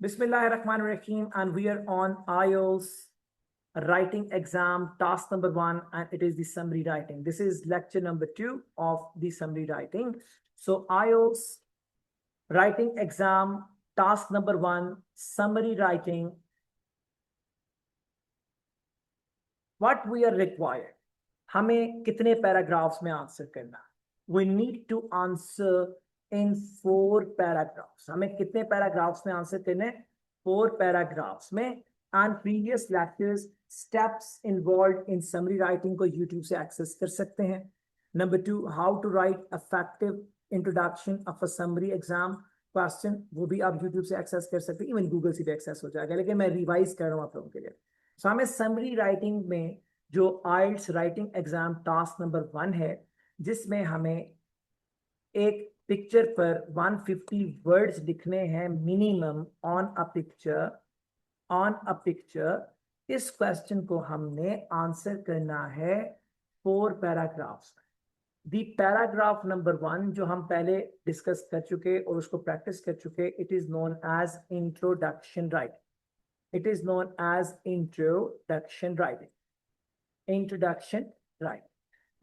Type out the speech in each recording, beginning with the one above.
Bismillahirrahmanirrahim, and we are on IELTS writing exam task number 1, and it is the summary writing. This is lecture number 2 of the summary writing. So IELTS writing exam task number 1, summary writing. What we are required, हमें कितने paragraphs में answer करना? We need to answer in 4 paragraphs. हमें कितने paragraphs में answer करने? 4 paragraphs में. And previous lectures, steps involved in summary writing को YouTube से access कर सकते हैं. Number 2, how to write effective introduction of a summary exam question, वो भी आप YouTube से access कर सकते हैं. Even Google से भी access हो जाएगा, लेकिन मैं रिवाइज कर रहा हूँ आप लोगों के लिए. So हमें summary writing में जो IELTS writing exam task number 1 है, जिसमें हमें एक पिक्चर पर 150 वर्ड्स लिखने हैं मिनिमम ऑन अ पिक्चर. इस क्वेश्चन को हमने आंसर करना है 4 पैराग्राफ्स में. दी पैराग्राफ नंबर 1 जो हम पहले डिस्कस कर चुके और उसको प्रैक्टिस कर चुके, it is known as introduction writing. It is known as introduction writing. Introduction writing.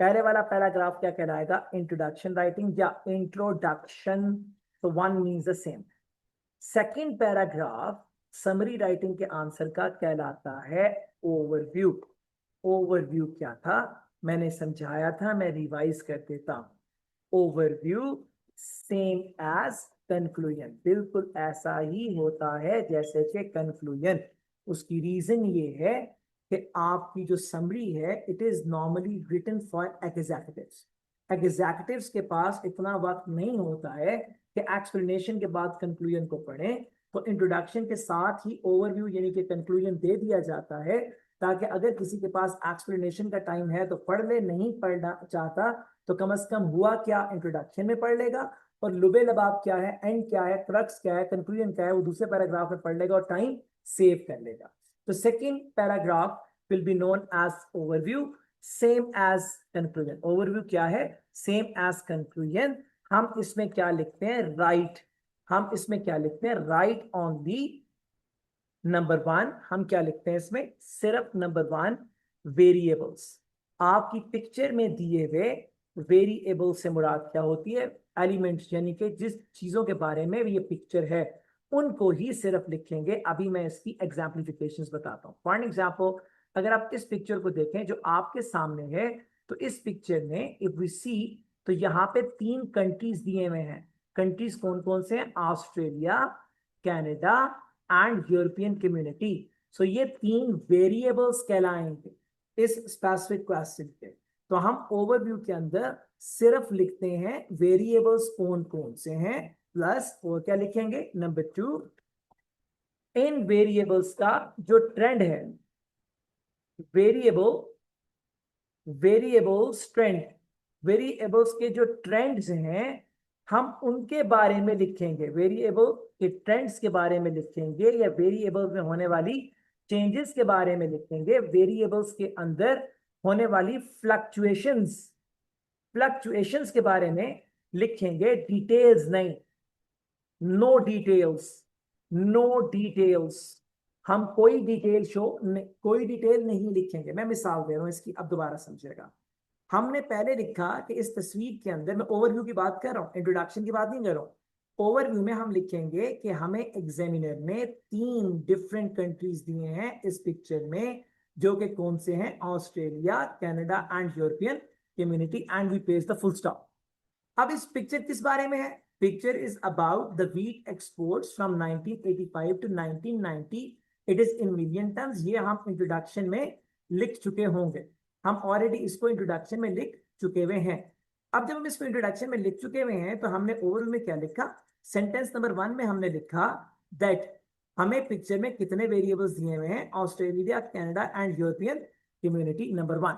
पहले वाला पैराग्राफ क्या कहलाएगा? इंट्रोडक्शन राइटिंग या इंट्रोडक्शन. तो one means the same. Second paragraph summary writing के आंसर का कहलाता है ओवरव्यू. ओवरव्यू क्या था मैंने समझाया था, मैं रिवाइज कर देता हूं. ओवरव्यू सेम एज कंक्लूजन, बिल्कुल ऐसा ही होता है जैसे कि कंक्लूजन. उसकी रीजन ये है कि आपकी जो समरी है, it is normally written for executives. Executives के पास इतना वक्त नहीं होता है कि एक्सप्लेनेशन के बाद कंक्लूजन को पढ़ें. तो इंट्रोडक्शन के साथ ही ओवरव्यू यानी कि कंक्लूजन दे दिया जाता है, ताकि अगर किसी के पास एक्सप्लेनेशन का टाइम है तो पढ़ ले, नहीं पढ़ना चाहता तो कम से कम हुआ क्या इंट्रोडक्शन में पढ़ लेगा, और लुबे लबाब क्या है, एंड क्या है, क्रक्स क्या है, कंक्लूजन क्या है, वो दूसरे पैराग्राफ में पढ़ लेगा और टाइम सेव कर लेगा. तो second paragraph will be known as overview, same as conclusion. Overview क्या है? Same as conclusion. हम इसमें क्या लिखते हैं? Write. हम इसमें क्या लिखते हैं? Write on the number 1. हम क्या लिखते हैं इसमें? सिर्फ नंबर 1 वेरिएबल्स. आपकी पिक्चर में दिए हुए वेरिएबल से मुराद क्या होती है? एलिमेंट्स, यानी कि जिस चीजों के बारे में ये पिक्चर है उनको ही सिर्फ लिखेंगे. अभी मैं इसकी एग्जाम्पलिफिकेशंस बताता हूँ. फॉर एग्जाम्पल, अगर आप इस पिक्चर को देखें जो आपके सामने है, तो इस पिक्चर में इफ वी सी, तो यहाँ पे 3 कंट्रीज दिए हुए हैं. कंट्रीज कौन कौन से हैं? Australia, Canada and European community. So ये 3 वेरिएबल्स कहलाएंगे इस स्पेसिफिक क्वेश्चन के. तो हम ओवरव्यू के अंदर सिर्फ लिखते हैं वेरिएबल्स कौन कौन से हैं, प्लस और क्या लिखेंगे? नंबर 2, इन वेरिएबल्स का जो ट्रेंड है, वेरिएबल्स ट्रेंड, वेरिएबल्स के जो ट्रेंड्स हैं हम उनके बारे में लिखेंगे. वेरिएबल के ट्रेंड्स के बारे में लिखेंगे, या वेरिएबल में होने वाली चेंजेस के बारे में लिखेंगे. वेरिएबल्स के अंदर होने वाली फ्लक्चुएशंस के बारे में लिखेंगे. डिटेल्स नहीं, नो डिटेल्स. हम कोई डिटेल नहीं लिखेंगे. मैं मिसाल दे रहा हूं इसकी, अब दोबारा समझिएगा. हमने पहले लिखा कि इस तस्वीर के अंदर, मैं ओवरव्यू की बात कर रहा हूं, इंट्रोडक्शन की बात नहीं कर रहा हूं. ओवरव्यू में हम लिखेंगे कि हमें एग्जामिनर ने 3 डिफरेंट कंट्रीज दिए हैं इस पिक्चर में, जो कि कौन से हैं? Australia, Canada and European community, and we paste the full stop. अब इस पिक्चर किस बारे में है? Picture is about the wheat exports from 1985 to 1990. It is in million tons. ये हम इंट्रोडक्शन में लिख चुके होंगे. हम ऑलरेडी इसको इंट्रोडक्शन में लिख चुके हुए हैं. अब जब हम इसको इंट्रोडक्शन में लिख चुके हुए हैं, तो हमने ओवरव्यू में क्या लिखा? सेंटेंस नंबर 1 में हमने लिखा दैट हमें पिक्चर में कितने वेरिएबल्स दिए हुए हैं? Australia, Canada and European community. Number 1.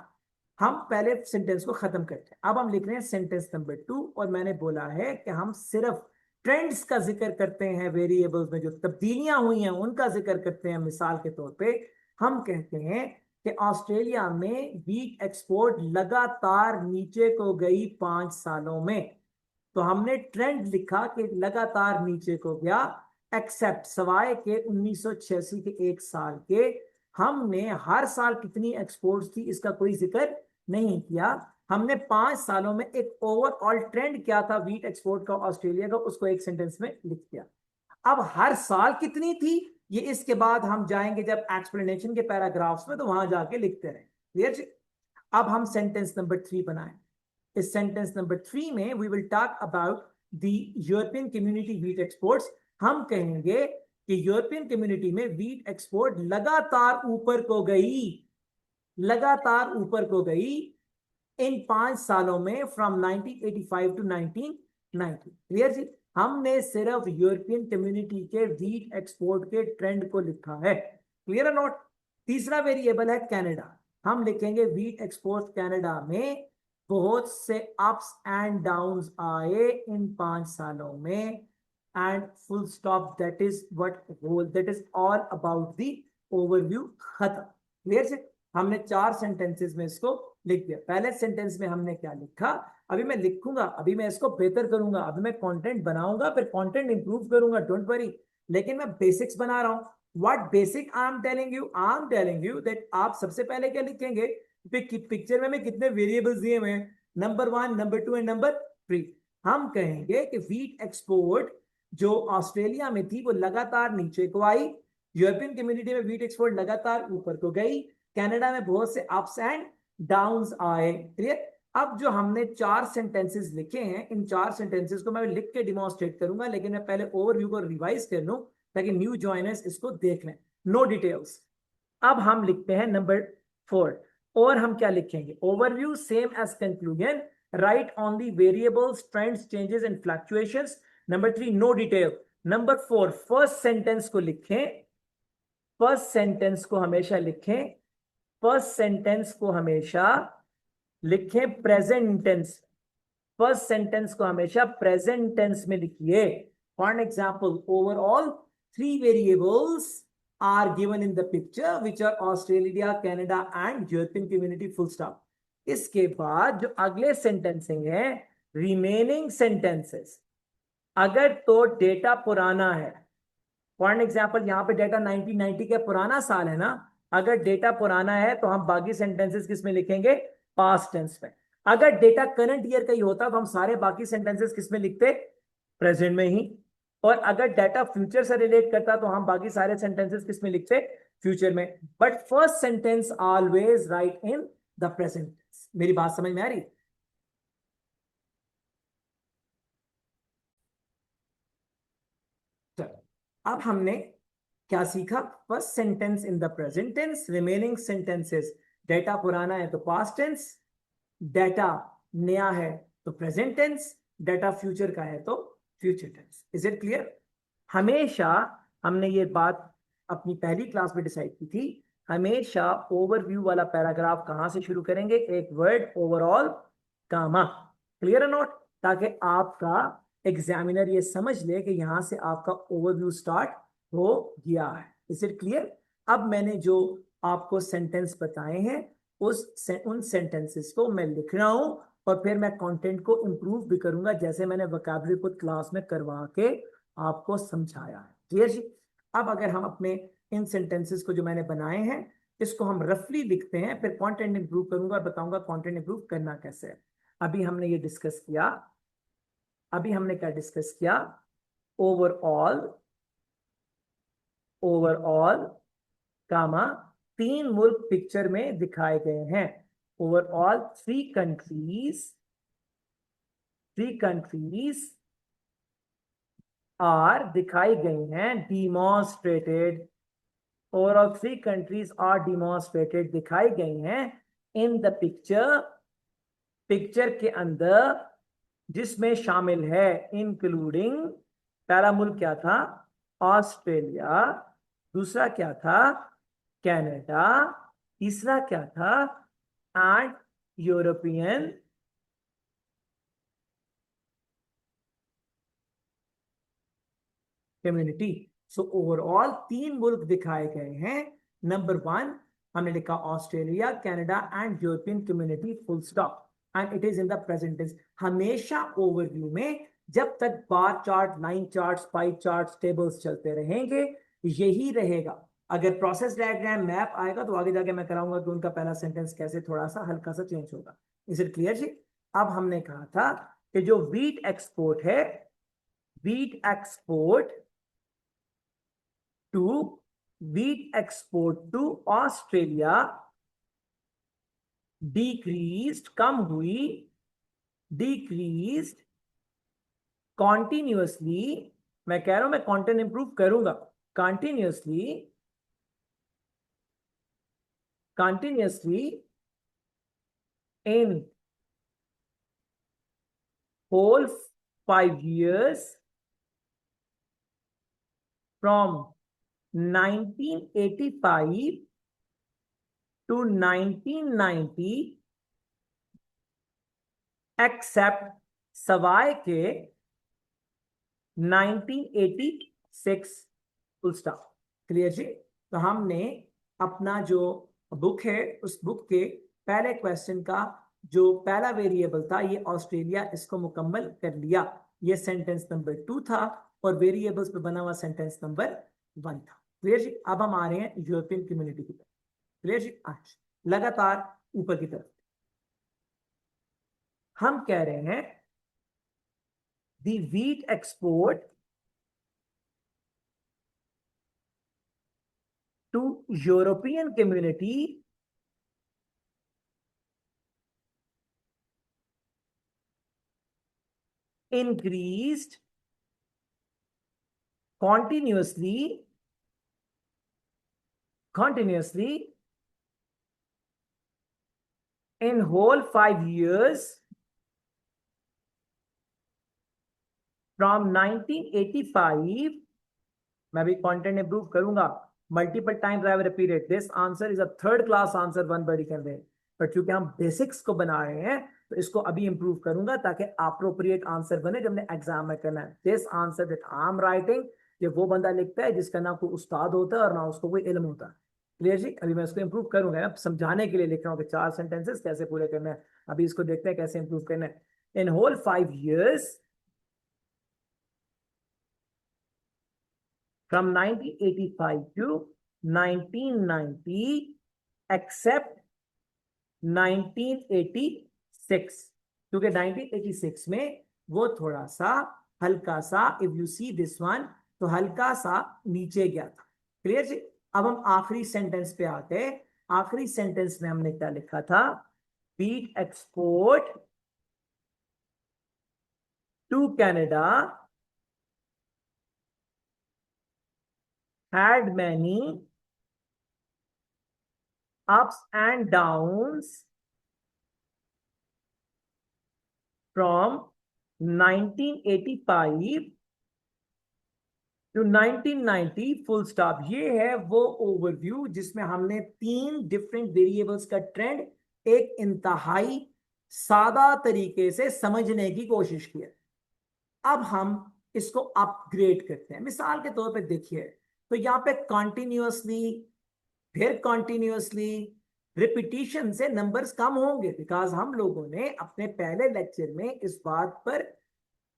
हम पहले सेंटेंस को खत्म करते हैं. अब हम लिख रहे हैं सेंटेंस नंबर 2, और मैंने बोला है कि हम सिर्फ ट्रेंड्स का जिक्र करते हैं. वेरिएबल्स में जो तब्दीलियां हुई हैं उनका जिक्र करते हैं. मिसाल के तौर पे हम कहते हैं कि ऑस्ट्रेलिया में व्हीट एक्सपोर्ट लगातार नीचे को गई 5 सालों में. तो हमने ट्रेंड लिखा कि लगातार नीचे को गया, एक्सेप्ट सवाए के 1986 के एक साल के हमने हर साल कितनी एक्सपोर्ट्स थी इसका कोई जिक्र नहीं किया। हमने 5 सालों में एक ओवरऑल ट्रेंड क्या था वीट एक्सपोर्ट का ऑस्ट्रेलिया का, उसको एक सेंटेंस में लिख दिया। अब हर साल कितनी थी ये इसके बाद हम जाएंगे जब एक्सप्लेनेशन के पैराग्राफ्स में, तो वहां जाके लिखते रहे। क्लियर? अब हम सेंटेंस नंबर 3 बनाएं। इस सेंटेंस नंबर 3 में we will talk about the European community wheat exports. हम कहेंगे कि यूरोपियन कम्युनिटी में वीट एक्सपोर्ट लगातार ऊपर को गई, लगातार ऊपर को गई इन 5 सालों में, फ्रॉम 1985 टू 1990। क्लियर जी? हमने सिर्फ यूरोपियन कम्युनिटी के वीट एक्सपोर्ट के ट्रेंड को लिखा है। Clear note? तीसरा वेरिएबल है कनाडा। हम लिखेंगे वीट एक्सपोर्ट कनाडा में बहुत से अप्स एंड डाउन्स आए इन 5 सालों में, and full stop. That is what whole, that is all about the overview. खत्म। क्लियर से? हमने 4 सेंटेंसेस में इसको लिख दिया। पहले सेंटेंस में हमने क्या लिखा, अभी मैं लिखूंगा, अभी मैं इसको बेहतर करूंगा, अभी मैं कंटेंट बनाऊंगा, फिर कंटेंट इंप्रूव करूंगा, डोंट वरी। लेकिन मैं बेसिक्स बना रहा हूं। What basic I am telling you, I am telling you that आप सबसे पहले क्या लिखेंगे, पिक्चर में कितने वेरिएबल्स दिए हुए हैं, नंबर 1, नंबर 2 एंड नंबर 3। हम कहेंगे कि वीट एक्सपोर्ट जो ऑस्ट्रेलिया में थी वो लगातार नीचे को आई, यूरोपियन कम्युनिटी में वीट एक्सपोर्ट लगातार ऊपर को गई, कनाडा में बहुत से अप्स एंड डाउन्स आए। क्लियर? अब जो हमने 4 सेंटेंसेस लिखे हैं, इन 4 सेंटेंसेस को मैं लिख के डिमॉन्स्ट्रेट करूंगा, लेकिन मैं पहले ओवरव्यू को रिवाइज कर लूं ताकि न्यू जॉइनर्स इसको देख लें। No details. अब हम लिखते हैं नंबर 4, और हम क्या लिखेंगे, overview same as conclusion, write on the variables, trends, changes and fluctuations. Number 3, no detail. Number 4, first sentence को लिखें, फर्स्ट सेंटेंस को हमेशा लिखें, फर्स्ट सेंटेंस को हमेशा लिखें प्रेजेंट टेंस। फर्स्ट सेंटेंस को हमेशा प्रेजेंट टेंस में लिखिए। For example, overall 3 variables are given in the picture which are Australia, Canada and European community, full stop. इसके बाद जो अगले सेंटेंसिंग है, रिमेनिंग सेंटेंसेस, अगर तो डेटा पुराना है, फॉर एग्जाम्पल यहाँ पे डेटा 1990 का पुराना साल है ना, अगर डेटा पुराना है तो हम बाकी सेंटेंसेस किस में लिखेंगे, पास्ट टेंस में। अगर डेटा करंट ईयर का ही होता तो हम सारे बाकी सेंटेंसेस किस में लिखते, प्रेजेंट में ही। और अगर डेटा फ्यूचर से रिलेट करता तो हम बाकी सारे सेंटेंसेस किस में लिखते, फ्यूचर में। But first sentence always right in the present. मेरी बात समझ में आ रही? अब हमने क्या सीखा, first sentence in the present tense, remaining sentences data पुराना है तो पास्ट टेंस, डेटा नया है तो प्रेजेंट टेंस, डेटा फ्यूचर का है तो future tense. Is it clear? हमेशा हमने ये बात अपनी पहली क्लास में डिसाइड की थी, हमेशा ओवरव्यू वाला पैराग्राफ कहां से शुरू करेंगे, एक वर्ड ओवरऑल कामा। क्लियर है नोट? ताकि आपका एग्जामिनर ये समझ ले कि यहां से आपका ओवरव्यू स्टार्ट हो गया है। Is it clear? अब मैंने जो आपको सेंटेंस बताए हैं उन सेंटेंसेस को मैं लिख रहा हूं, और फिर मैं कंटेंट को इंप्रूव भी करूंगा जैसे मैंने वोकैबुलरी को क्लास में करवा के आपको समझाया है। क्लियर जी? अब अगर हम अपने इन सेंटेंसेस को जो मैंने बनाए हैं इसको हम रफली लिखते हैं, फिर कंटेंट इंप्रूव करूंगा और बताऊंगा कंटेंट इंप्रूव करना कैसे है। अभी हमने ये डिस्कस किया, अभी हमने क्या डिस्कस किया, ओवरऑल, ओवरऑल कामा 3 मुल्क पिक्चर में दिखाए गए हैं। ओवरऑल 3 कंट्रीज, 3 कंट्रीज आर दिखाई गई हैं, demonstrated. Overall 3 countries are demonstrated, दिखाई गई हैं इन द पिक्चर, पिक्चर के अंदर, जिसमें शामिल है इंक्लूडिंग, पहला मुल्क क्या था, ऑस्ट्रेलिया, दूसरा क्या था, कनाडा, तीसरा क्या था, and European community. So overall 3 मुल्क दिखाए गए हैं। नंबर 1 हमने लिखा Australia, Canada and European community, full stop. And it is in the present tense. हमेशा ओवरव्यू में जब तक bar chart, line charts, pie charts, tables चलते रहेंगे यही रहेगा। अगर प्रोसेस डायग्राम, मैप आएगा तो आगे जाके मैं कराऊंगा कि उनका पहला सेंटेंस कैसे थोड़ा सा हल्का सा चेंज होगा। इज इट क्लियर जी? अब हमने कहा था कि जो वीट एक्सपोर्ट है, wheat export to wheat export to Australia decreased, कम हुई, डिक्रीज्ड कॉन्टिन्यूअसली। मैं कह रहा हूं मैं कंटेंट इंप्रूव करूंगा, continuously, continuously in whole 5 years from 1985 to 1990 except सवाए के 1986 फुल स्टॉप। क्लियर जी? तो हमने अपना जो बुक है उस बुक के पहले क्वेश्चन का जो पहला वेरिएबल था ये ऑस्ट्रेलिया, इसको मुकम्मल कर लिया। ये सेंटेंस नंबर 2 था और वेरिएबल्स पे बना हुआ सेंटेंस नंबर 1 था। क्लियर जी? अब हम आ रहे हैं यूरोपियन कम्युनिटी की तरफ। क्लियर जी? आज लगातार ऊपर की तरफ हम कह रहे हैं the wheat export to European community increased continuously in whole 5 years from 1985। मैं भी कंटेंट इंप्रूव करूंगा, multiple times I have repeated this answer is a third class answer, one बड़ी कैन दे, बट क्योंकि हम बेसिक्स को बना रहे हैं तो इसको अभी इंप्रूव करूंगा ताकि अप्रोप्रिएट आंसर बने जब मैं एग्जाम में करना है। This answer that I am writing, ये वो बंदा लिखता है जिसका ना कोई उस्ताद होता है और ना उसको कोई इल्म होता है। क्लियर जी? अभी मैं इसको इंप्रूव करूंगा, अब समझाने के लिए लिख रहा हूँ कि 4 सेंटेंसेस कैसे पूरे करने हैं। अभी इसको देखते हैं कैसे इंप्रूव करना है। In whole 5 years from 1985 to 1990 except 1986, क्योंकि 1986 में वो थोड़ा सा हल्का सा, if you see this one, तो हल्का सा नीचे गया था। क्लियर जी? अब हम आखिरी सेंटेंस पे आते हैं। आखिरी सेंटेंस में हमने क्या लिखा था? Wheat export to Canada had many ups and downs from 1985 to 1990 full stop. ये है वो ओवरव्यू जिसमें हमने 3 डिफरेंट वेरिएबल्स का ट्रेंड एक इंतहाई सादा तरीके से समझने की कोशिश की है। अब हम इसको अपग्रेड करते हैं। मिसाल के तौर पे देखिए, तो यहाँ पे कॉन्टिन्यूअसली, फिर कॉन्टिन्यूअसली, रिपीटिशन से नंबर्स कम होंगे, बिकॉज हम लोगों ने अपने पहले लेक्चर में इस बात पर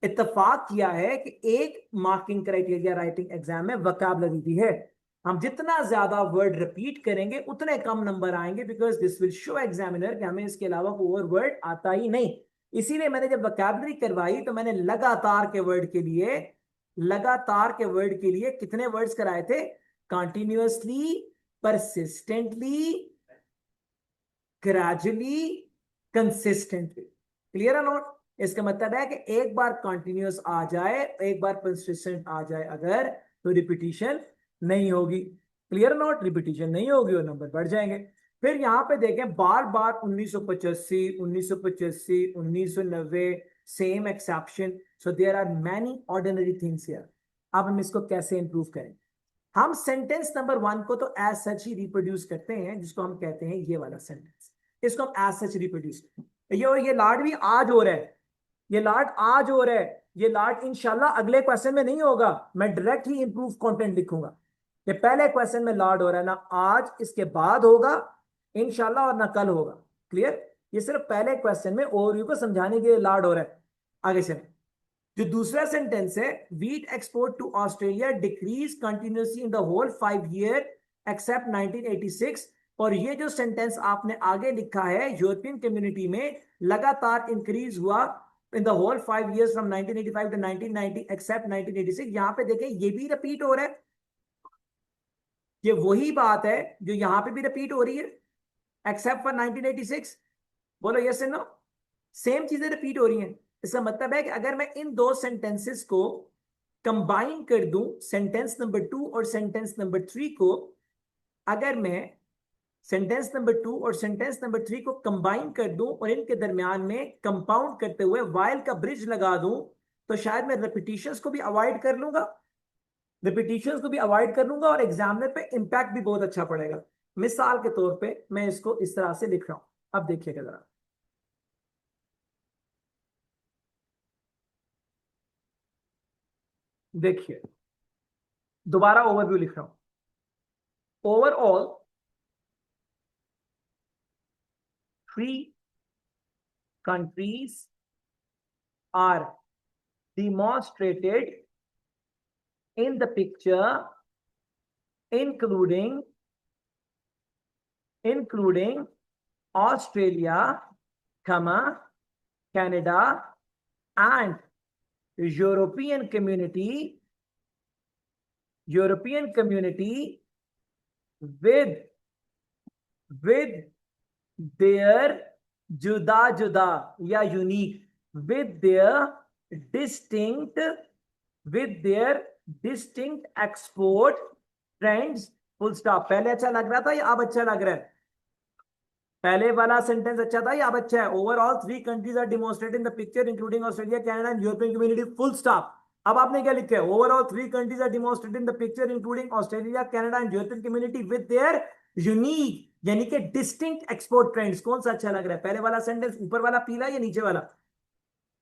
इत्तेफाक किया है कि एक मार्किंग क्राइटेरिया राइटिंग एग्जाम में वोकैबुलरी भी है। हम जितना ज्यादा वर्ड रिपीट करेंगे उतने कम नंबर आएंगे, because this will show examiner कि हमें इसके अलावा कोई और वर्ड आता ही नहीं। इसीलिए मैंने जब वोकैबुलरी करवाई तो मैंने लगातार के वर्ड के लिए, लगातार के वर्ड के लिए कितने वर्ड्स कराए थे? Continuously, persistently, gradually, consistently. Clear है नोट? इसका मतलब है कि एक बार कंटिन्यूअस आ जाए, एक बार परसिस्टेंट आ जाए अगर, तो रिपीटिशन नहीं होगी। Clear note? रिपीटिशन नहीं होगी और नंबर बढ़ जाएंगे। फिर यहां पे देखें, बार बार 1985, 1985, 1990, same exception. So there are many ordinary things here. अब हम इसको कैसे इंप्रूव करें? हम सेंटेंस नंबर 1 को तो एज सच ही रिप्रोड्यूस करते हैं, जिसको हम कहते हैं ये वाला सेंटेंस, इसको हम एज सच रिप्रोड्यूस करते हैं। ये लाड भी आज हो रहा है, ये लाड आज हो रहा है, ये लाड इंशाल्लाह अगले क्वेश्चन में नहीं होगा। मैं डायरेक्ट ही इंप्रूव कंटेंट लिखूंगा। ये पहले क्वेश्चन में लाड हो रहा है ना, आज इसके बाद होगा इंशाल्लाह, और ना कल होगा। क्लियर? ये सिर्फ पहले क्वेश्चन में ओवरव्यू को समझाने के लिए लाड हो रहा है। आगे से जो दूसरा सेंटेंस है, wheat export to Australia decrease continuously in the whole 5 year except 1986। और ये जो सेंटेंस आपने आगे लिखा है, यूरोपियन कम्युनिटी में लगातार इंक्रीज हुआ in the whole 5 years from 1985 to 1990 except 1986। यहां पे देखें ये भी रिपीट हो रहा है, ये वही बात है जो यहां पे भी रिपीट हो रही है, एक्सेप्ट फॉर 1986। बोलो यस एंड नो, सेम चीजें रिपीट हो रही हैं। इसका मतलब है कि अगर मैं इन दो सेंटेंसेस को कंबाइन कर दूं, सेंटेंस नंबर 2 और सेंटेंस नंबर 3 को, अगर मैं सेंटेंस नंबर 2 और सेंटेंस नंबर 3 को कंबाइन कर दूं और इनके दरमियान में कंपाउंड करते हुए वाइल का ब्रिज लगा दूं, तो शायद मैं रिपीटिशंस को भी अवॉइड कर लूंगा, और एग्जामिनर पे इंपैक्ट भी बहुत अच्छा पड़ेगा। मिसाल के तौर पे मैं इसको इस तरह से लिख रहा हूं, अब देखिएगा जरा, देखिए दोबारा ओवरव्यू लिख रहा हूं। Overall 3 countries are demonstrated in the picture, including Australia, Canada, and European community with their जुदा या unique, with their distinct export trends, full stop। पहले अच्छा लग रहा था या अब अच्छा लग रहा है? पहले वाला सेंटेंस अच्छा था या अब अच्छा है? Overall 3 countries are demonstrated in the picture including Australia, Canada and European community, full stop. अब आपने क्या लिखा है? Overall 3 countries are demonstrated in the picture including Australia, Canada and European community with their unique यानी कि distinct export trends. कौन सा अच्छा लग रहा है? पहले वाला सेंटेंस, ऊपर वाला पीला या नीचे वाला?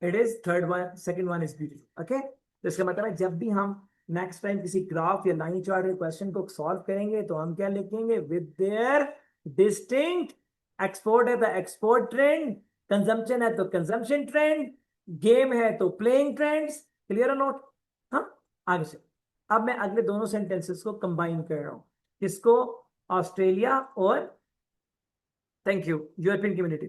It is third one, second one is beautiful. Okay, तो इसका मतलब है जब भी हम नेक्स्ट टाइम किसी ग्राफ या लाइन चार्ट के क्वेश्चन को सॉल्व करेंगे तो हम क्या लिखेंगे? विद देयर डिस्टिंक्ट एक्सपोर्ट है तो एक्सपोर्ट ट्रेंड, कंजम्पशन है तो कंजम्पशन ट्रेंड, गेम है तो प्लेइंग ट्रेंड्स। क्लियर और नोट? हाँ, आगे से अब मैं अगले दोनों सेंटेंसेस को कंबाइन कर रहा हूं, किसको? ऑस्ट्रेलिया और thank you European community.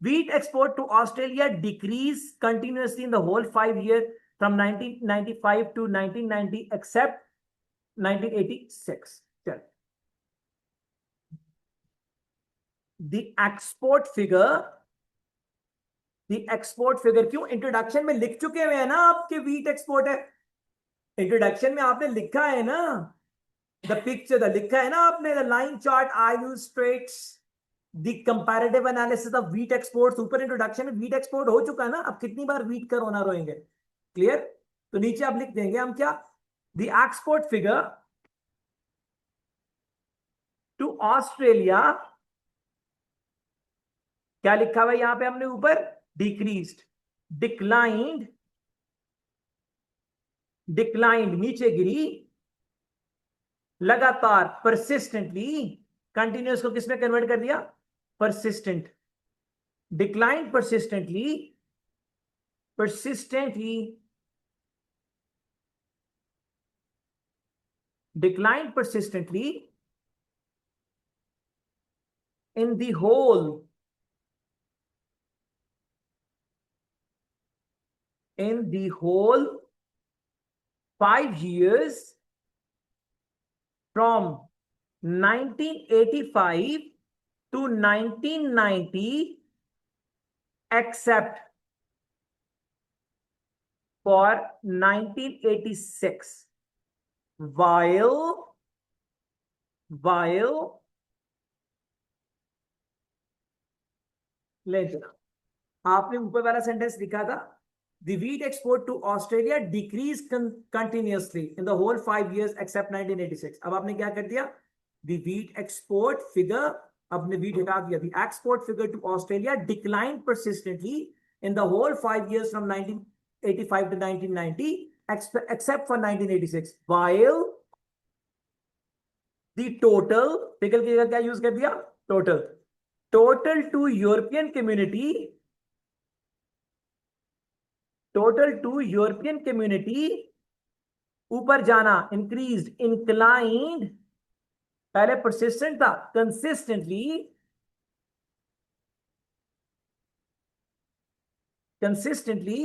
Wheat export to Australia decreased continuously in the whole 5 years from 1995 to 1990 except 1986. The export figure क्यों इंट्रोडक्शन में लिख चुके हुए हैं ना आपके? व्हीट एक्सपोर्ट है, इंट्रोडक्शन में आपने लिखा है ना, द पिक्चर लिखा है ना आपने, the line chart illustrates the comparative analysis of wheat exports। ऊपर इंट्रोडक्शन में व्हीट एक्सपोर्ट हो चुका है ना, अब कितनी बार व्हीट का रोना रोएंगे? क्लियर? तो नीचे आप लिख देंगे हम क्या? The export figure to Australia, क्या लिखा हुआ है यहां पे हमने ऊपर? डिक्रीज्ड, डिक्लाइंड नीचे गिरी, लगातार परसिस्टेंटली, कंटिन्यूअस को किसमें कन्वर्ट कर दिया? persistent, declined persistently, declined persistently in the whole 5 years from 1985 to 1990 except for 1986 while ले चला। आपने ऊपर वाला सेंटेंस लिखा था the wheat export to Australia decreased continuously in the whole 5 years except 1986। अब आपने क्या कर दिया? the wheat export figure, आपने wheat हटा दिया, the export figure to Australia declined persistently in the whole 5 years from 1985 to 1990 except for 1986 while the total, pickle की जगह क्या यूज कर दिया? Total, total two European community, total two European community ऊपर जाना, इंक्रीज, इंक्लाइंड, पहले persistent था, consistently, consistently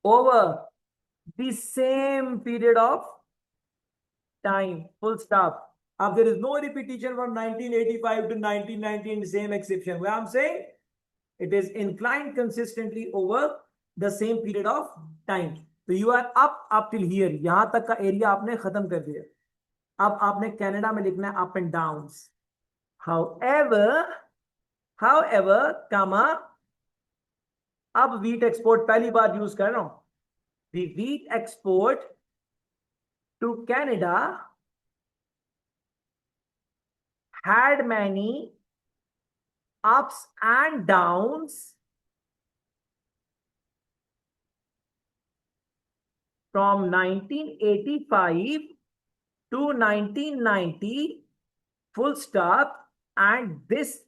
over the same period of time, full stop. There is no repetition from 1985 to 1990 in the same exception. Where I'm saying it is inclined consistently over the same period of time. So you are up till here. यहां तक का area आपने खत्म कर दिया. अब आपने Canada में लिखना है up and downs. However, comma, अब wheat export पहली बार यूज कर रहा हूं. The wheat export to Canada had many ups and downs from 1985 to 1990, full stop, and this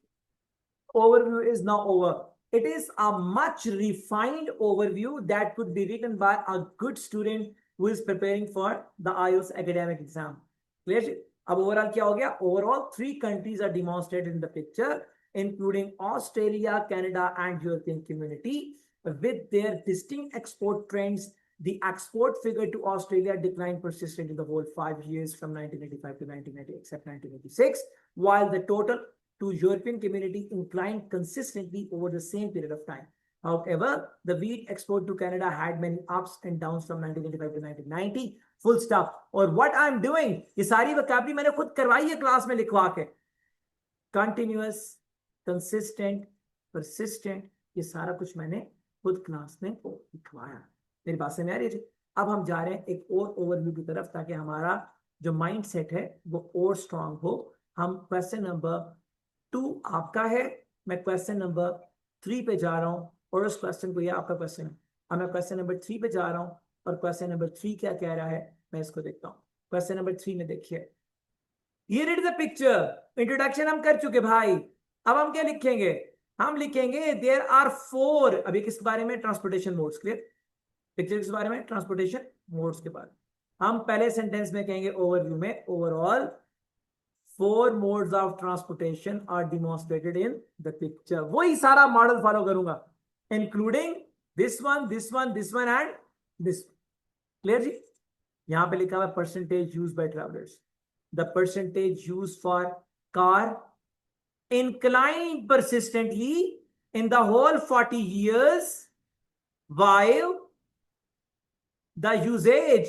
overview is now over. It is a much refined overview that could be written by a good student who is preparing for the IELTS academic exam. Clear? अब overall क्या हो गया? Overall, 3 countries are demonstrated in the picture, including Australia, Canada, and European community, with their distinct export trends. The export figure to Australia declined persistently the whole 5 years from 1985 to 1990, except 1986, while the total to European community inclined consistently over the same period of time. However, the wheat export to Canada had many ups and downs from 1985 to 1990. Full stop. और what I'm doing, ये सारी vocabulary मैंने खुद करवाई है class में लिखवा के. Continuous, consistent, persistent, ये सारा कुछ मैंने खुद क्लास में लिखवाया. मेरी बात समझ आ रही है? अब हम जा रहे हैं एक और ओवरव्यू की तरफ, ताकि हमारा जो माइंड सेट है वो और स्ट्रांग हो. हम क्वेश्चन नंबर 2 आपका है, मैं क्वेश्चन नंबर 3 पे जा रहा हूं, और उस क्वेश्चन को, ये आपका क्वेश्चन है, अब मैं क्वेश्चन नंबर 3 पे जा रहा हूं, और क्वेश्चन नंबर 3 क्या कह रहा है मैं इसको देखता हूं. क्वेश्चन नंबर 3 में देखिए, ये रीड द पिक्चर. इंट्रोडक्शन हम कर चुके भाई. अब हम क्या लिखेंगे? हम लिखेंगे देयर आर 4. अभी किस बारे में? Transportation modes. क्लियर? पिक्चर किस बारे में? ट्रांसपोर्टेशन मोड्स के बारे में. हम पहले सेंटेंस में कहेंगे ओवरव्यू में, overall 4 modes of transportation are demonstrated in the picture. वही सारा मॉडल फॉलो करूंगा, including this one, this one, this one and this. Clear जी? यहां पे लिखा हुआ है percentage use by travellers. The percentage use for car inclined persistently in the whole 40 years, while the usage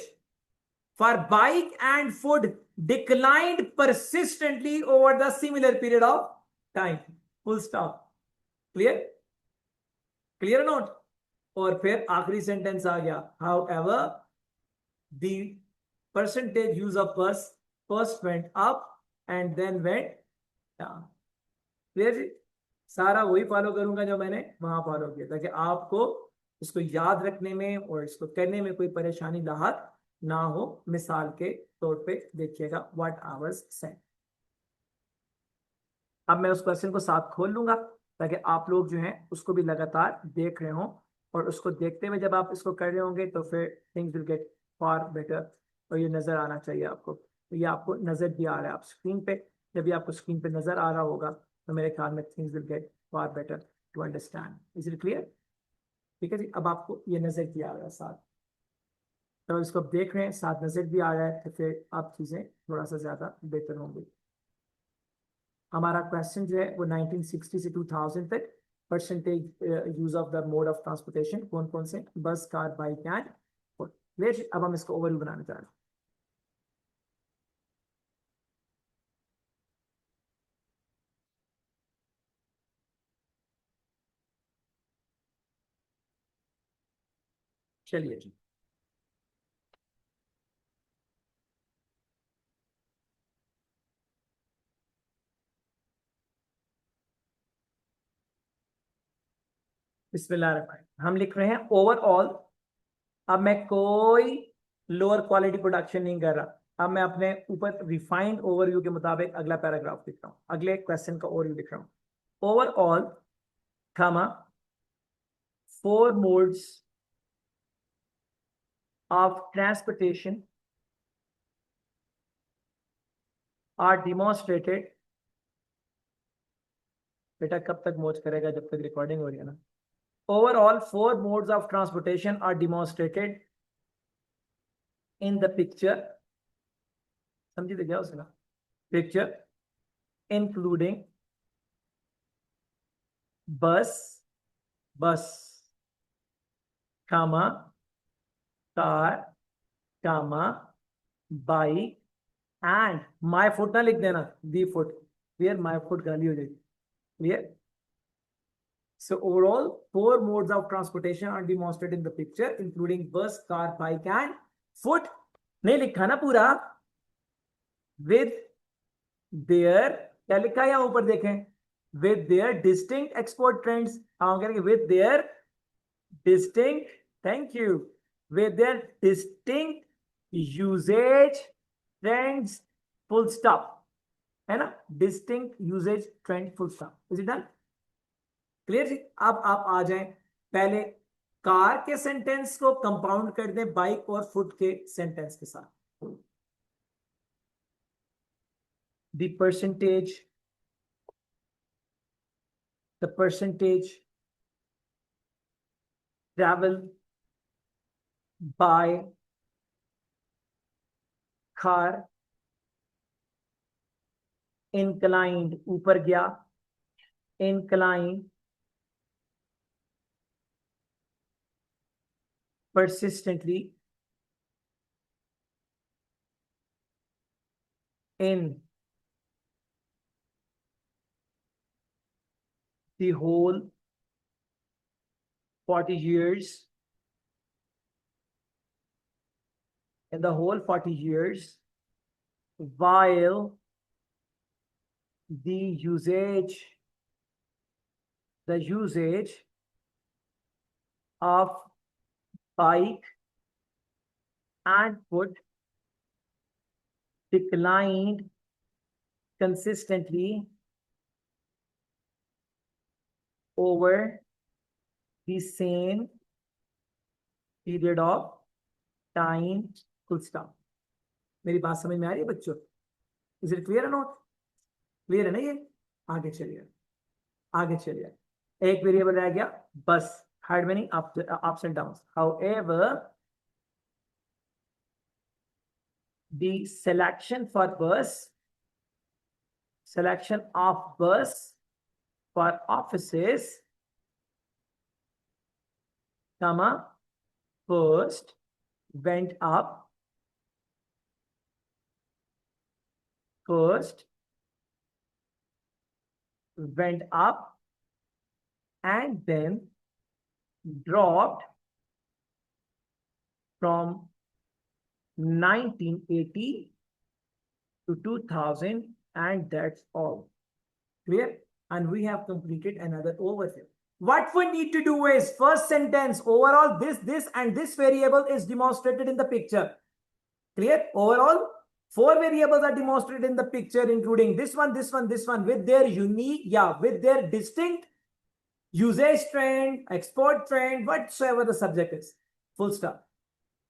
for bike and foot declined persistently over the similar period of time. Full stop. Clear? Clear or not? और फिर आखिरी sentence आ गया, however the percentage use of bus first went up and then went down. Clear जी? सारा वही follow करूंगा जो मैंने वहां फॉलो किया, ताकि आपको इसको याद रखने में और इसको करने में कोई परेशानी लाहक ना हो. मिसाल के तौर पे देखिएगा व्हाट आई वाज सेइंग. अब मैं उस क्वेश्चन को साथ खोल लूंगा, ताकि आप लोग जो हैं उसको भी लगातार देख रहे हों, और उसको देखते हुए जब आप इसको कर रहे होंगे तो फिर things will get far better. और ये नजर आना चाहिए आपको. तो ये आपको नजर भी आ रहा है आप स्क्रीन पे. जब भी आपको स्क्रीन पे नजर आ रहा होगा तो मेरे ख्याल में things will get far better to understand. Is it clear? ठीक है जी. अब आपको ये नजर भी आ रहा है साथ, तो इसको आप देख रहे हैं, साथ नजर भी आ रहा है, तो फिर आप चीजें थोड़ा सा ज्यादा बेहतर होंगी. हमारा क्वेश्चन जो है वो 1960 से 2000 तक percentage use of the mode of transportation कौन कौन से? बस, कार, बाइक एंड फुट. अब हम इसको ओवरव्यू बनाने जा रहे हैं. चलिए जी. बिस्मिल्लाह. हम लिख रहे हैं ओवरऑल. अब मैं कोई लोअर क्वालिटी प्रोडक्शन नहीं कर रहा. अब मैं अपने ऊपर रिफाइंड ओवरव्यू के मुताबिक अगला पैराग्राफ लिख रहा हूं, अगले क्वेश्चन का ओवरव्यू लिख रहा हूं। Overall, comma, 4 modes of transportation are demonstrated। बेटा कब तक मौज करेगा, जब तक रिकॉर्डिंग हो रही है ना। Overall 4 modes of transportation are demonstrated in the picture। समझी तो क्या उसका picture, including bus, bus, comma, car, comma, bike and my foot ना लिख देना, the foot, clear, my foot गाली हो जाएगी, clear. So overall, 4 modes of transportation are demonstrated in the picture, including bus, car, bike and foot। नहीं लिखा ना पूरा, with their, क्या लिखा है यहाँ ऊपर देखें, with their distinct export trends। हाँ करेंगे with their distinct, thank you, with their distinct usage trends, full stop, है ना, distinct usage trend, full stop। Is it done? Clear जी। अब आप आ जाएं, पहले कार के सेंटेंस को कंपाउंड कर दें बाइक और फुट के सेंटेंस के साथ। The percentage travel by car, inclined ऊपर गया, inclined persistently in the whole 40 years, in the whole 40 years, while the usage of bike and foot declined consistently over the same period of time, full stop। मेरी बात समझ में आ रही है बच्चों? Is it clear note? Clear है ना ये? आगे चलिए, आगे चलिए। एक वेरिएबल रह गया बस, had many ups and downs। However, the selection of bus for offices, comma, first went up, and then dropped from 1980 to 2000, and that's all. Clear? And we have completed another overview. What we need to do is, first sentence, overall this and this variable is demonstrated in the picture. Clear? Overall 4 variables are demonstrated in the picture, including this one, this one, this one, with their unique, with their distinct usage trend, export trend, whatsoever the subject is, full stop।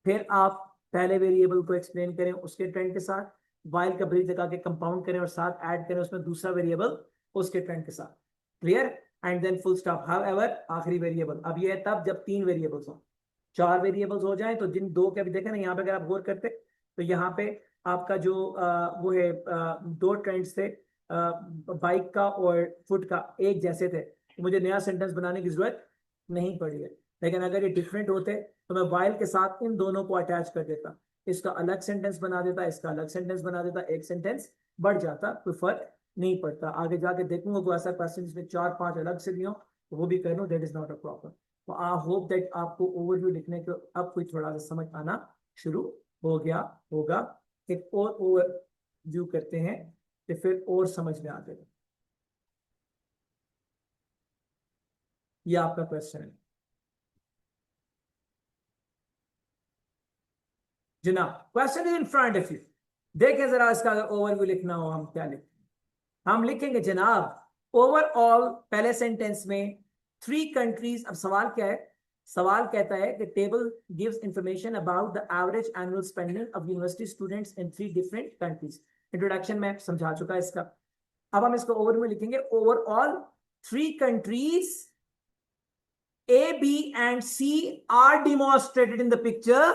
फिर आप पहले variable को explain करें उसके trend के साथ, while का bridge लगा के कंपाउंड करें और साथ ऐड करें उसमें दूसरा वेरिएबल उसके ट्रेंड के साथ। Clear? And then full stop. However, आखिरी वेरिएबल अब ये है तब जब 3 वेरिएबल्स हो, 4 वेरिएबल्स हो जाएं तो जिन 2 के अभी देखें ना, यहाँ पे अगर आप गौर करते तो यहाँ पे आपका जो वो है 2 ट्रेंड्स थे, बाइक का और फुट का एक जैसे थे, मुझे नया सेंटेंस बनाने की जरूरत नहीं पड़ी है। लेकिन अगर ये डिफरेंट होते तो मैं वाइल के साथ इन दोनों को अटैच कर देता, इसका अलग सेंटेंस बना देता, इसका अलग सेंटेंस बना देता, एक सेंटेंस बढ़ जाता, कोई फर्क नहीं पड़ता। आगे जाके देखूंगा कोई ऐसा क्वेश्चन जिसमें 4-5 अलग से दियो तो वो भी कर लो, that is not a problem. तो आई होप दैट आपको ओवरव्यू लिखने को अब कोई थोड़ा सा समझ आना शुरू हो गया होगा। एक और ओवरव्यू करते हैं तो फिर और समझ में आ जाएगा। ये आपका क्वेश्चन है जनाब, question is in front of you. देखें जरा इसका अगर ओवरव्यू लिखना हो हम क्या लिखें, हम लिखेंगे जनाब ओवरऑल पहले सेंटेंस में 3 कंट्रीज। अब सवाल क्या है, सवाल कहता है कि table gives information about the average annual spending of university students in 3 different countries. Introduction में समझा चुका है इसका। अब हम इसको ओवरव्यू लिखेंगे, overall 3 countries A, B, and C are demonstrated in the picture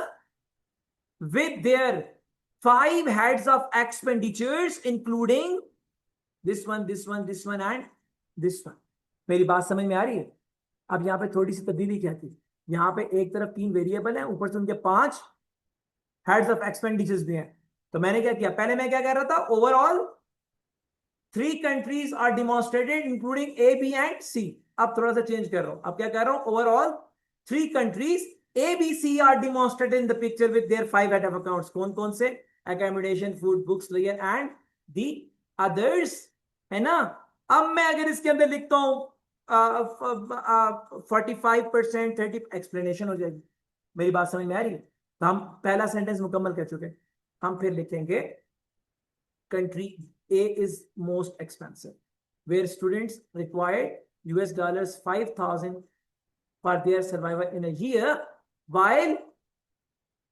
with their 5 heads of expenditures, including this one, this one, this one, and this one. मेरी बात समझ में आ रही है? अब यहाँ पे थोड़ी सी तब्दीली क्या थी, यहाँ पे एक तरफ 3 वेरिएबल है, ऊपर से उनके 5 हेड्स ऑफ एक्सपेंडिचर्स भी हैं। तो मैंने क्या किया, पहले मैं क्या कह रहा था, overall 3 countries are demonstrated including A, B and C। अब थोड़ा सा चेंज कर रहा हूं, अब क्या कह रहा हूं, overall 3 countries A, B, C are demonstrated in the picture with their 5 head of accounts. कौन कौन से, accommodation, food, books, layer and the others, है ना। अब मैं अगर इसके अंदर लिखता हूं 45%, 30, एक्सप्लेनेशन हो जाएगी। मेरी बात समझ में आ रही है? तो हम पहला सेंटेंस मुकम्मल कर चुके, हम फिर लिखेंगे country A is most expensive, where students required US dollars 5,000 for their survival in a year, while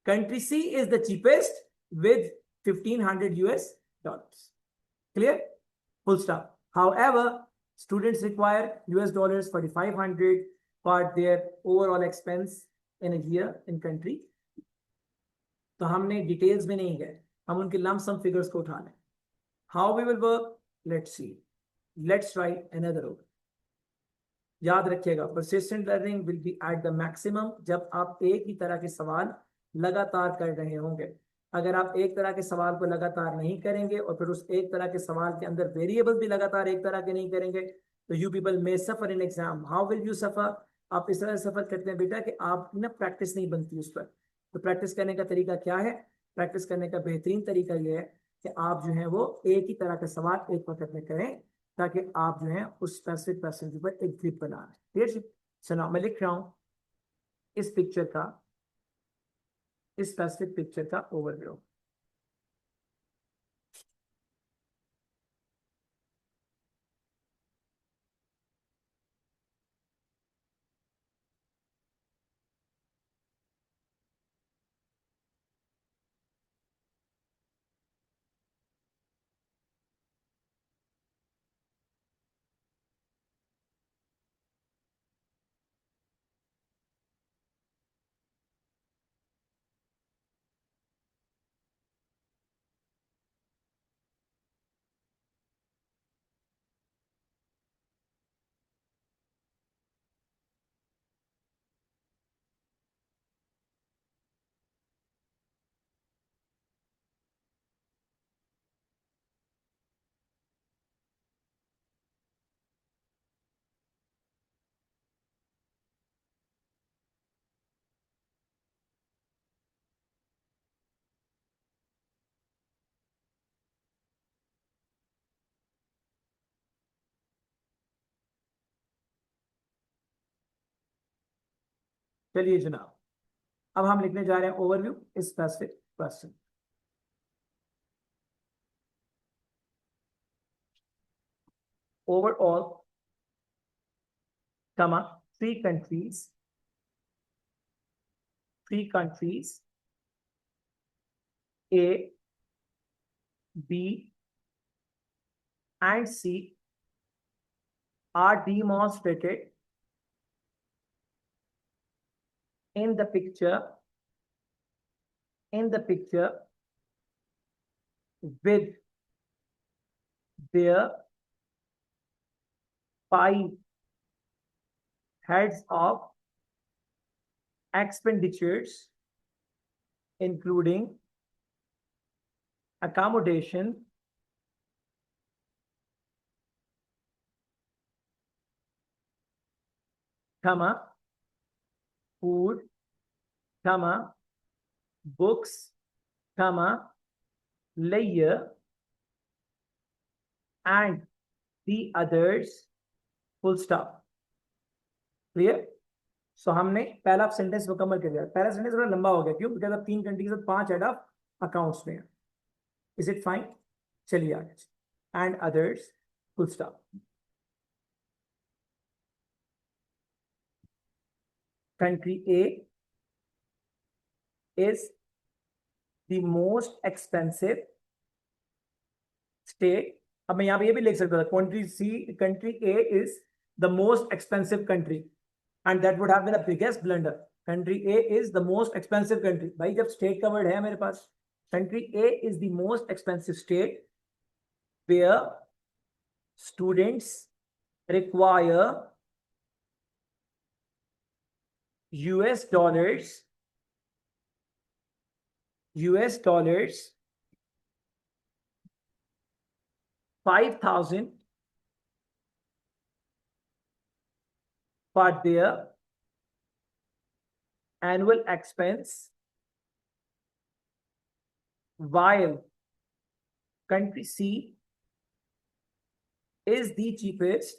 country C is the cheapest with 1,500 US dollars. Clear? Full stop. However, students require US dollars 4,500 for their overall expense in a year in country. तो हमने details में नहीं गए, हम उनके lump sum figures को उठा लें। How we will work? Let's see. Let's try another one. याद रखिएगा, persistent learning will be at the maximum जब आप एक ही तरह के सवाल लगातार कर रहे होंगे। अगर आप एक तरह के सवाल को लगातार नहीं करेंगे और फिर उस एक तरह के सवाल के अंदर वेरिएबल भी लगातार एक तरह के नहीं करेंगे, तो you people may suffer in exam. How will you suffer? आप इस तरह सफर करते हैं बेटा कि आप ना प्रैक्टिस नहीं बनती उस पर। तो प्रैक्टिस करने का तरीका क्या है? प्रैक्टिस करने का बेहतरीन तरीका यह है कि आप जो है वो एक ही तरह का सवाल एक वक्त में करें, ताकि आप जो है उस स्पेसिफिक पर्सन के ऊपर एक ग्रिप बना रहे। ठीक है, सुना मैं लिख रहा हूं इस पिक्चर का, इस स्पेसिफिक पिक्चर का ओवरव्यू। चलिए जनाब, अब हम लिखने जा रहे हैं ओवरव्यू इस स्पेसिफिक क्वेश्चन। ओवरऑल कमा 3 countries, 3 countries A, B and C are demonstrated in the picture with their 5 heads of expenditures, including accommodation, food, books, layer and the others, full stop. Clear? So हमने पहला sentence मुकम्मल कर दिया। पहला sentence थोड़ा लंबा हो गया, क्यों? बिकॉज अब 3 कंट्रीज और 5 हेड ऑफ अकाउंट्स में है। Is it fine? चलिए आगे, and others, full stop. Country A is the most expensive state. अब मैं यहाँ पे ये भी लिख सकता था, country A is the most expensive country, and that would have been the biggest blunder. Country A is the most expensive country. भाई जब स्टेट का वर्ड है मेरे पास, country A is the most expensive state where students require US dollars $5,000 for their annual expense, while country C is the cheapest.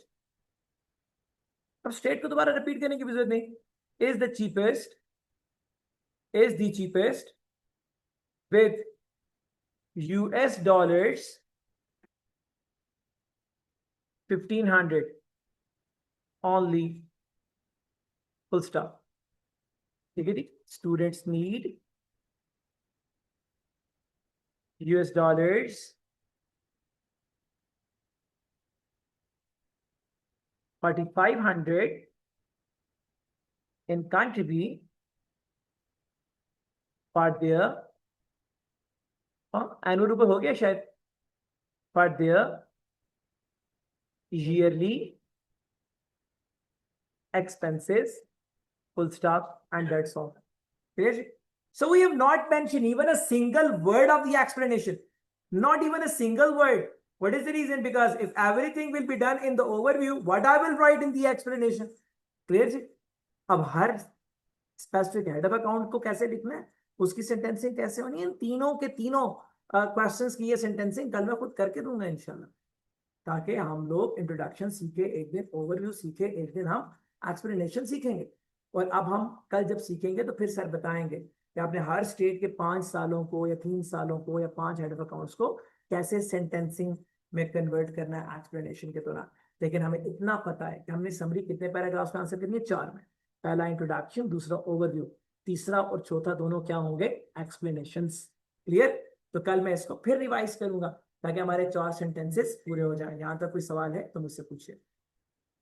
अब state को दोबारा repeat करने की जरूरत नहीं, is the cheapest with US dollars 1,500 only, full stop। ठीक है जी, students need US dollars 4,500 in country for their annual रुपए हो गया शायद, for their yearly expenses, full stop, and that's all. Clear? So we have not mentioned even a single word of the explanation, not even a single word. What is the reason? Because if everything will be done in the overview, what I will write in the explanation? Clear? अब हर specific head of account को कैसे लिखना है, उसकी sentencing कैसे होनी है, तीनों के तीनों क्वेश्चंस की ये सेंटेंसिंग कल मैं खुद करके दूंगा इंशाल्लाह, ताकि हम लोग इंट्रोडक्शन सीखे एक दिन, ओवरव्यू सीखे एक दिन, हम एक्सप्लेनेशन सीखेंगे। और अब हम कल जब सीखेंगे तो फिर सर बताएंगे कि आपने हर स्टेट के 5 सालों को या 3 सालों को या 5 हेड ऑफ अकाउंट्स को कैसे सेंटेंसिंग में कन्वर्ट करना है एक्सप्लेनेशन के दौरान। लेकिन हमें इतना पता है कि हमने समरी कितने पैराग्राफ्स का आंसर करनी है, 4 में। पहला इंट्रोडक्शन, दूसरा ओवरव्यू, तीसरा और चौथा दोनों क्या होंगे, एक्सप्लेनेशंस। क्लियर? तो कल मैं इसको फिर रिवाइज करूंगा ताकि हमारे 4 सेंटेंसेस पूरे हो जाएं। यहाँ तक कोई सवाल है तो मुझसे पूछिए।